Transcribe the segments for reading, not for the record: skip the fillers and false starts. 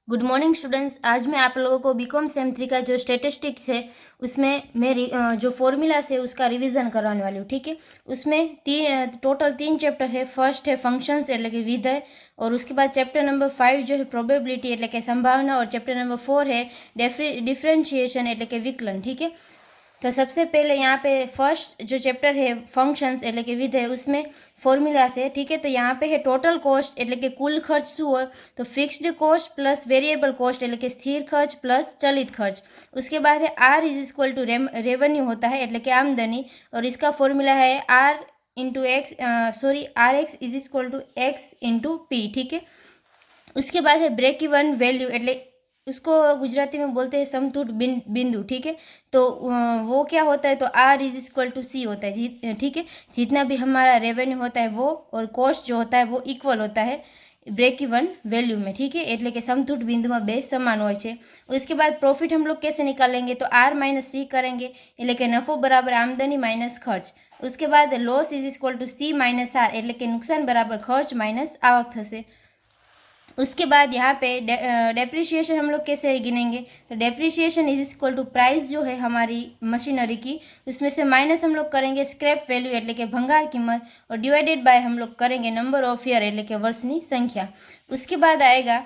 Good morning students. आज मैं आप लोगों को बीकॉम सेम 3 का जो स्टेटिस्टिक्स है उसमें मेरी जो फॉर्मूलास है उसका रिवीजन कराने वाली हूँ। ठीक है, उसमें टोटल 3 चैप्टर है। फर्स्ट है फंक्शंस એટલે કે વિધેય, और उसके बाद चैप्टर नंबर 5 जो है प्रोबेबिलिटी એટલે કે संभावना, और चैप्टर नंबर 4 है डिफरेंशिएशन એટલે કે विकलन। ठीक है, तो सबसे पहले यहाँ पे फर्स्ट जो चैप्टर है फंक्शंस એટલે કે વિધેય उसमें फॉर्मूला से। ठीक है, तो यहाँ पे है टोटल कॉस्ट એટલે કે कुल खर्च શું હોય तो fixed cost plus variable cost એટલે કે स्थिर खर्च प्लस चलित खर्च। उसके बाद है R is equal to revenue होता है એટલે કે आमदनी, और इसका फॉर्मूला है R into X R X is equal to X into P. ठीक है, उसके बाद है ब्रेक इवन वैल्यू એટલે उसको गुजराती में बोलते हैं समतुट बिंदु। ठीक है, तो वो क्या होता है तो आर इज इक्वल टू सी होता है। ठीक है, जितना भी हमारा रेवेन्यू होता है वो और कॉस्ट जो होता है वो इक्वल होता है ब्रेक इवन वैल्यू में। ठीक है, એટલે કે समतुट बिंदु में बे समान હોય છે। उसके बाद प्रॉफिट हम लोग कैसे निकालेंगे तो आर माइनस सी करेंगे, એટલે કે नफो बराबर आमदनी माइनस खर्च। उसके बाद loss is equal to C minus R, એટલે કે नुकसान बराबर खर्च माइनस आवक થશે। उसके बाद यहाँ पे डेप्रिशिएशन हम लोग कैसे गिनेंगे तो depreciation is equal to price जो है हमारी मशीनरी की, उसमें से माइनस हम लोग करेंगे स्क्रैप वैल्यू એટલે કે भंगार कीमत, और डिवाइडेड बाय हम लोग करेंगे नंबर ऑफ ईयर એટલે કે વર્ષની संख्या। उसके बाद आएगा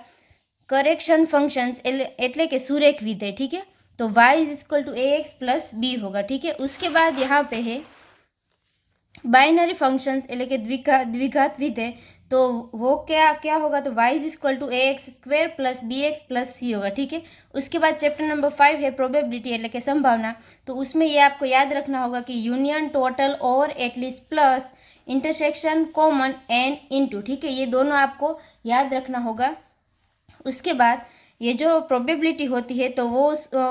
करेक्शन फंक्शंस એટલે કે सुरेख विधेय। ठीक है, तो y is equal to A X plus B होगा। ठीक है, उसके बाद यहाँ पे है बाइनरी फंक्शंस એટલે કે द्विघात विधेय, तो वो क्या क्या होगा तो y is equal to A x square plus b x plus c होगा। ठीक है, उसके बाद चैप्टर नंबर 5 है प्रोबेबिलिटी એટલે કે संभावना, तो उसमें ये आपको याद रखना होगा कि यूनियन टोटल और at least plus intersection common and into. ठीक है, ये दोनों आपको याद रखना होगा। उसके बाद ये जो प्रोबेबिलिटी होती है तो वो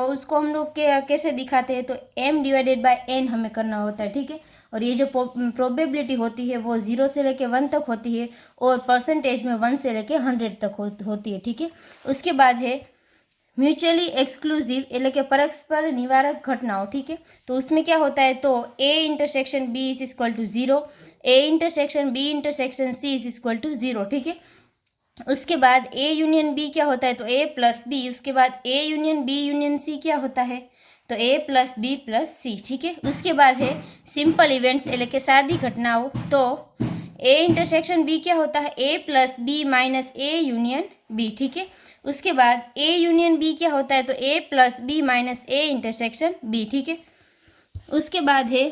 उसको हम लोग कैसे दिखाते हैं तो m डिवाइडेड बाय n हमें करना होता है। ठीक है, और ये जो प्रोबेबिलिटी होती है वो 0 से लेके 1 तक होती है, और परसेंटेज में 1 से लेके 100 तक होती है। ठीक है, उसके बाद है म्यूचुअली एक्सक्लूसिव એટલે કે પરસ્પર નિવારક घटनाओं। ठीक है, तो उसमें क्या होता है तो a intersection b is equal to 0, a intersection b intersection c is equal to 0। ठीक है, उसके बाद ए यूनियन बी क्या होता है तो ए प्लस बी। उसके बाद A union B union C क्या होता है तो ए प्लस बी प्लस सी। ठीक है, उसके बाद है सिंपल इवेंट्स એટલે કે सादी घटनाओं, तो ए इंटरसेक्शन बी क्या होता है a plus b minus a union b. ठीक है, उसके बाद ए यूनियन बी क्या होता है तो ए प्लस बी माइनस ए इंटरसेक्शन बी। ठीक है, उसके बाद है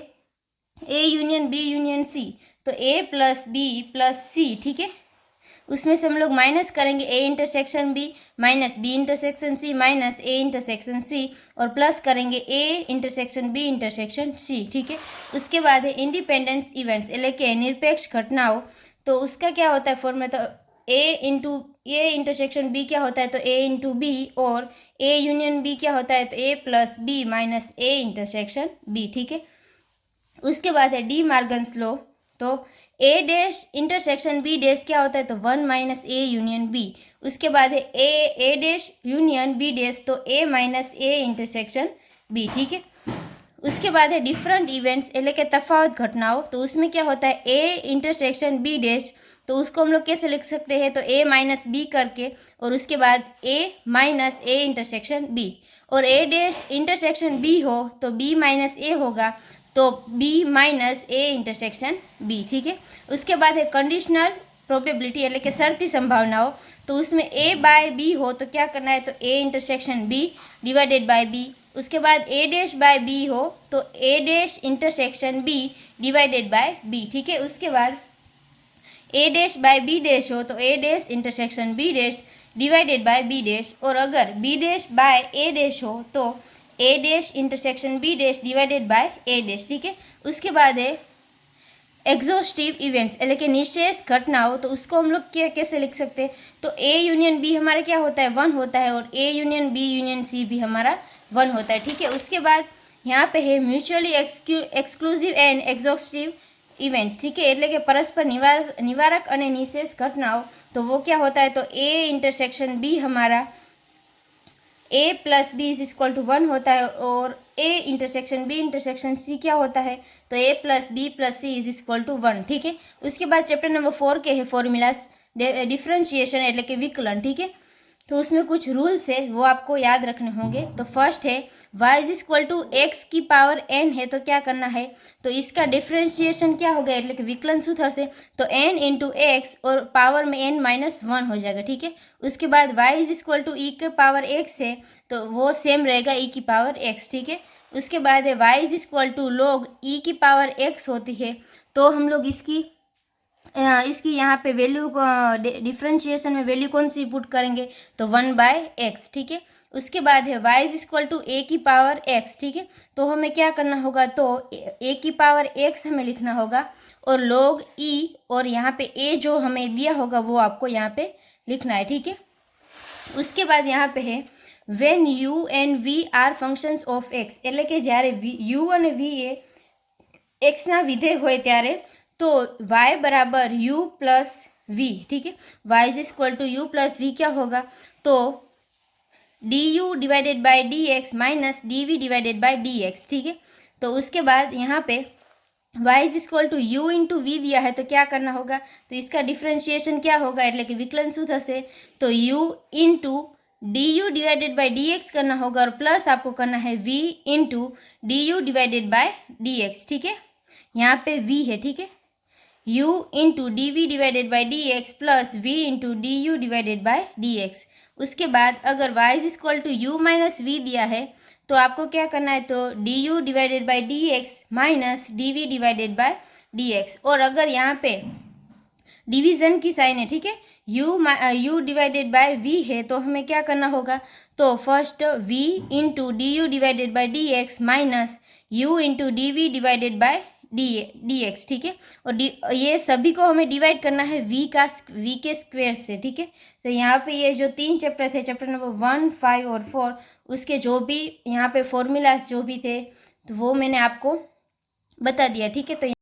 a union B union c, तो ए प्लस बी प्लस सी। ठीक है, उसमें से हम लोग माइनस करेंगे a intersection b minus b intersection c minus A intersection c, और प्लस करेंगे a intersection B intersection c. ठीक है, उसके बाद है इंडिपेंडेंस इवेंट्स એટલે કે निरपेक्ष घटनाओं, तो उसका क्या होता है फॉर्मूला तो ए इंटरसेक्शन बी क्या होता है तो ए इंटू बी, और ए यूनियन बी क्या होता है तो ए प्लस बी माइनस ए इंटरसेक्शन बी। ठीक है, उसके बाद है डी मार्गन्स लॉ, तो a dash intersection b dash क्या होता है तो 1 माइनस ए यूनियन बी। उसके बाद है ए डैश यूनियन बी डैश, तो ए माइनस ए इंटरसेक्शन बी। ठीक है, उसके बाद है डिफरेंट इवेंट्स એટલે કે तफावत घटनाओं, तो उसमें क्या होता है ए इंटरसेक्शन बी डैश, तो उसको हम लोग कैसे लिख सकते हैं तो ए माइनस बी करके, और उसके बाद ए माइनस ए इंटरसेक्शन बी, और ए डैश इंटरसेक्शन बी हो तो बी माइनस ए होगा, तो बी माइनस ए इंटरसेक्शन बी। ठीक है, उसके बाद है कंडीशनल प्रोबेबिलिटी એટલે કે शर्ती संभावनाओं, तो उसमें ए बाय बी हो तो क्या करना है तो a intersection b divided by b. उसके बाद ए डैश बाय बी हो तो a dash intersection b divided by b. ठीक है, उसके बाद a dash by b dash हो तो a dash intersection b dash divided by b dash, और अगर b dash by a dash हो तो a dash intersection b dash divided by a dash. ठीक है, उसके बाद है एग्जॉस्टिव इवेंट्स એટલે કે निशेष घटनाओं, तो उसको हम लोग कैसे लिख सकते हैं तो ए यूनियन बी हमारा क्या होता है 1 होता है, और A union B union C भी हमारा 1 होता है। ठीक है, उसके बाद यहाँ पे है mutually exclusive and exhaustive event. ठीक है, એટલે કે परस्पर निवारक અને निशेष घटनाओं, तो वो क्या होता है तो ए इंटरसेक्शन बी हमारा A plus B is equal to 1 होता है, और A intersection B intersection C क्या होता है तो ए plus B plus C is equal to 1। ठीक है, उसके बाद चैप्टर नंबर 4 के है फॉर्मूलास डिफरेंशिएशन એટલે કે વિકલન। ठीक है, तो उसमें कुछ रूल्स है वो आपको याद रखने होंगे। तो फर्स्ट है y is equal to X की पावर n है, तो क्या करना है, तो इसका डिफ्रेंशिएशन क्या होगा, એટલે કે विकलन सूत्र से, तो n इंटू एक्स और पावर में n माइनस 1 हो जाएगा, ठीक है। उसके बाद y इज इक्वल टू ई के पावर x है, तो वो सेम रहेगा e की पावर x, ठीक है। उसके बाद है y is equal to log e की पावर x होती है, तो हम लोग इसकी यहाँ पे वैल्यू डिफ्रेंशिएशन में वैल्यू कौन सी पुट करेंगे, तो 1/x, ठीक है। उसके बाद है y इज इक्वल टू ए की पावर x, ठीक है। तो हमें क्या करना होगा, तो ए की पावर x हमें लिखना होगा और log e और यहाँ पे a जो हमें दिया होगा वो आपको यहाँ पे लिखना है, ठीक है। उसके बाद यहाँ पे है when u and v are functions of x, એટલે કે જ્યારે u અને v એ x ના વિધેય હોય ત્યારે तो y बराबर u प्लस v, ठीक है। y is equal to u plus v क्या होगा, तो du divided by D X minus D V divided by D X, ठीक है। तो उसके बाद यहाँ पे y is equal to u into V दिया है, तो क्या करना होगा, तो इसका डिफ्रेंशिएशन क्या होगा, એટલે કે विकलन શું થશે, तो u into D U divided by D X करना होगा और प्लस आपको करना है v into D U divided by D X, ठीक है। यहाँ पे v है, ठीक है, u into D V divided by D X plus v into D U divided by D X. उसके बाद अगर y is equal to U minus V दिया है, तो आपको क्या करना है, तो D U divided by D X minus D V divided by D X. और अगर यहाँ पे डिवीज़न की साइन है, ठीक है, u डिवाइडेड बाय v है, तो हमें क्या करना होगा, तो first v into D U divided by D X minus u into D V divided by D X, ठीक है। और ये सभी को हमें डिवाइड करना है v के स्क्वायर से, ठीक है। तो यहाँ पे ये जो 3 चैप्टर थे, चैप्टर नंबर 1, 5 और 4, उसके जो भी यहाँ पे फॉर्मूलाज जो भी थे, तो वो मैंने आपको बता दिया, ठीक है। तो